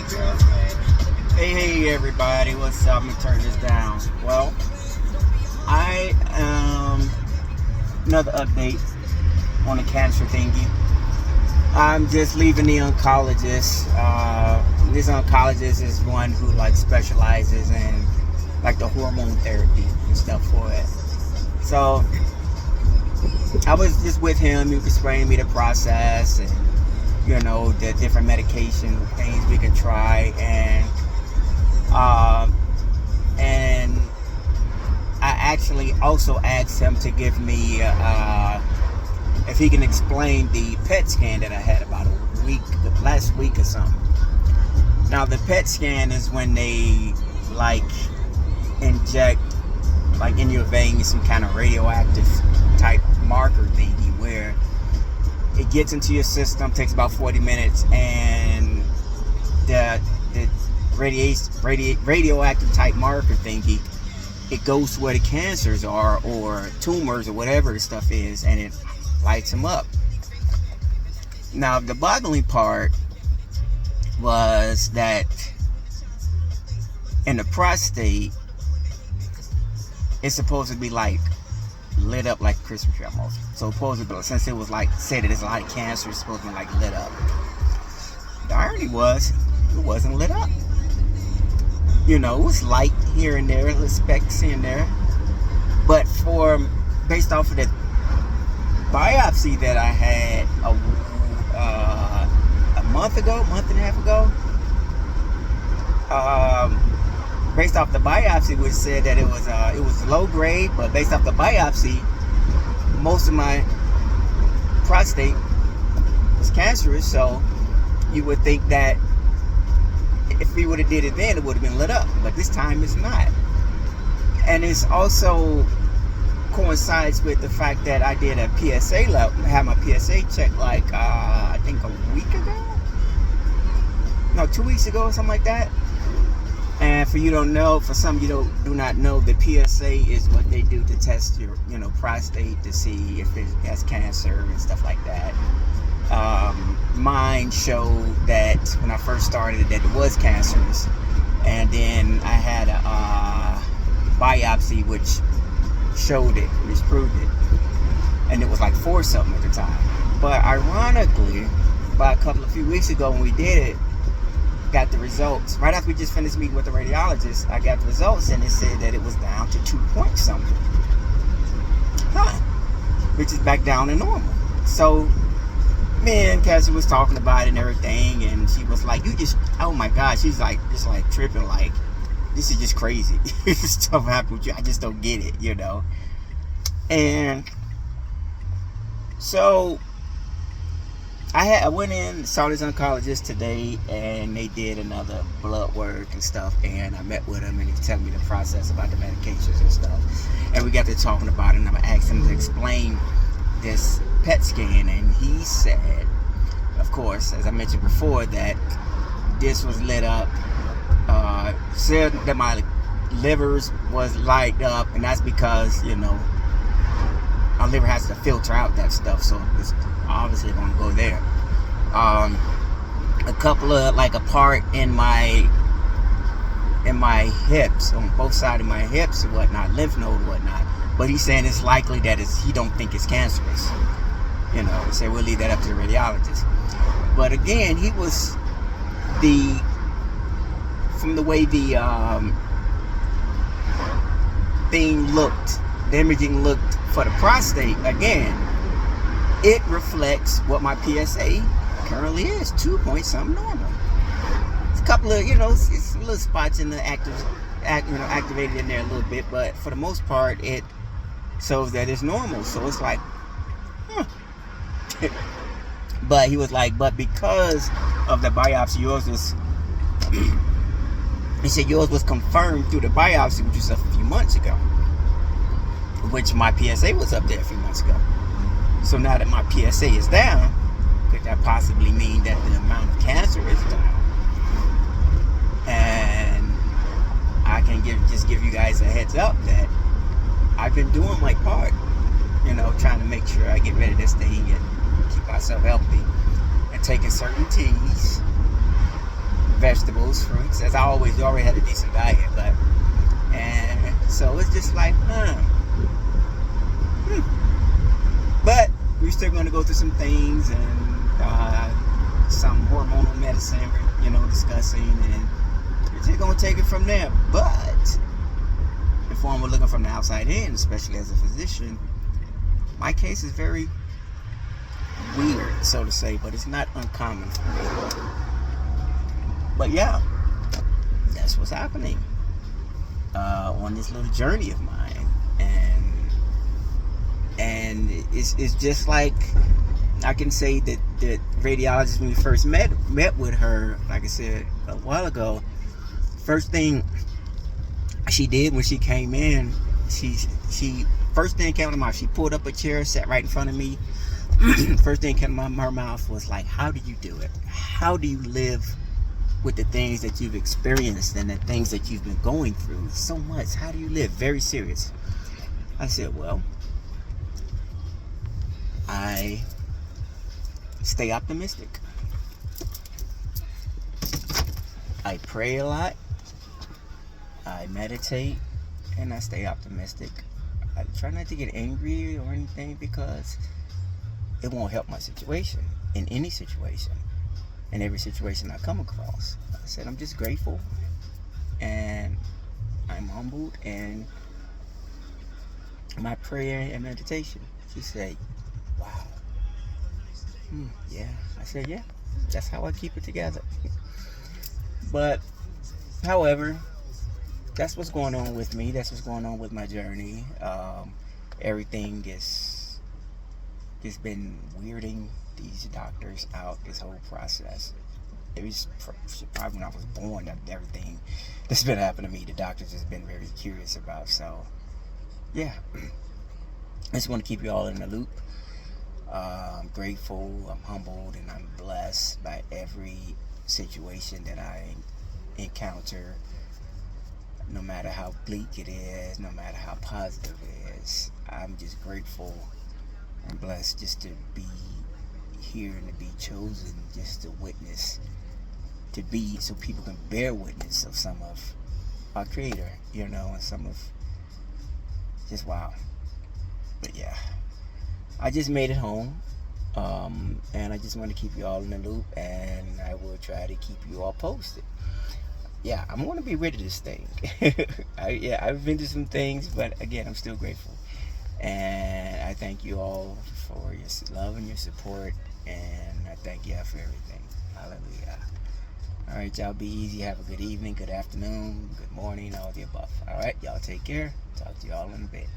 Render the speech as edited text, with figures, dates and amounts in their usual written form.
Hey everybody, what's up? Let me turn this down. Well, I another update on the cancer thingy. I'm just leaving the oncologist. This oncologist is one who like specializes in like the hormone therapy and stuff for it. So I was just with him. He was explaining me the process and the different medication things we can try, and I actually also asked him to give me if he can explain the PET scan that I had about last week or something. Now the PET scan is when they like inject like in your veins some kind of radioactive type marker thingy where it gets into your system, takes about 40 minutes, and the radioactive type marker thingy, it goes to where the cancers are or tumors or whatever the stuff is, and it lights them up. Now the boggling part was that in the prostate, it's supposed to be like lit up like a Christmas tree almost. So supposedly, since it was like said that there's a lot of cancer, it's supposed to be like lit up. The irony was, it wasn't lit up. It was light here and there, little specks here and there. But based off of the biopsy that I had a month and a half ago, based off the biopsy, which said that it was low grade, but based off the biopsy, most of my prostate was cancerous. So you would think that if we would have did it then, it would have been lit up, but this time it's not. And it's also coincides with the fact that I did a PSA level, had my PSA checked like I think a week ago, no, 2 weeks ago or something like that. And for some of you do not know, the PSA is what they do to test your prostate to see if it has cancer and stuff like that. Mine showed that when I first started that it was cancerous, and then I had a biopsy which showed it, which proved it, and it was like 4 something at the time. But ironically, about a few weeks ago when we did it, got the results right after we just finished meeting with the radiologist. I got the results and it said that it was down to 2 point something, which is back down to normal. So me and Cassie was talking about it and everything, and she was like, oh my gosh, she's like just like tripping, like this is just crazy. This stuff happened with you, I just don't get it, And so I went in, saw this oncologist today, and they did another blood work and stuff, and I met with him and he was telling me the process about the medications and stuff, and we got to talking about it, and I asked him to explain this PET scan, and he said, of course, as I mentioned before, that this was lit up, said that my livers was lighted up, and that's because my liver has to filter out that stuff, so it's obviously going to go there. A couple of like a part in my hips, on both sides of my hips and whatnot, lymph node and whatnot. But he's saying it's likely that he don't think it's cancerous. He said we'll leave that up to the radiologist. But again, he was from the way the thing looked, the imaging looked for the prostate, again, it reflects what my PSA currently is, 2 point something normal. It's a couple of, it's little spots in the activated in there a little bit, but for the most part, it shows that it's normal. So it's like, But he was like, but because of the biopsy, he said yours was confirmed through the biopsy, which was a few months ago, which my PSA was up there a few months ago. So now that my PSA is down, could that possibly mean that the amount of cancer is down? And I can just give you guys a heads up that I've been doing my part, trying to make sure I get rid of this thing and keep myself healthy, and taking certain teas, vegetables, fruits, as I always do. I already had a decent diet, and so it's just like, But we're still going to go through some things and some hormonal medicine, discussing, and we're just going to take it from there. But if one were looking from the outside in, especially as a physician, my case is very weird, so to say, but it's not uncommon for me. But yeah, that's what's happening on this little journey of mine, and it's just like I can say that the radiologist, when we first met with her, like I said a while ago, first thing she did when she came in, she first thing came to my mouth, she pulled up a chair, sat right in front of me. First thing came out of her mouth was like, how do you do it? How do you live with the things that you've experienced and the things that you've been going through so much? How do you live? Very serious. I said, well, I stay optimistic. I pray a lot. I meditate, and I stay optimistic. I try not to get angry or anything because it won't help my situation in any situation, in every situation I come across. I said I'm just grateful, and I'm humbled, and my prayer and meditation. She said, wow. Yeah. I said, yeah, that's how I keep it together. But, however, that's what's going on with me. That's what's going on with my journey. Everything is just been weirding these doctors out, this whole process. It was probably when I was born that everything that's been happening to me, the doctors has been very curious about. So, yeah. I just want to keep you all in the loop. I'm grateful, I'm humbled, and I'm blessed by every situation that I encounter, no matter how bleak it is, no matter how positive it is. I'm just grateful and blessed just to be here and to be chosen, just to witness, to be, so people can bear witness of some of our Creator, and some of, just wow. But yeah, I just made it home, and I just want to keep you all in the loop, and I will try to keep you all posted. Yeah, I'm going to be rid of this thing. I've been through some things, but again, I'm still grateful. And I thank you all for your love and your support, and I thank you for everything. Hallelujah. All right, y'all, be easy. Have a good evening, good afternoon, good morning, all the above. All right, y'all take care. Talk to y'all in a bit.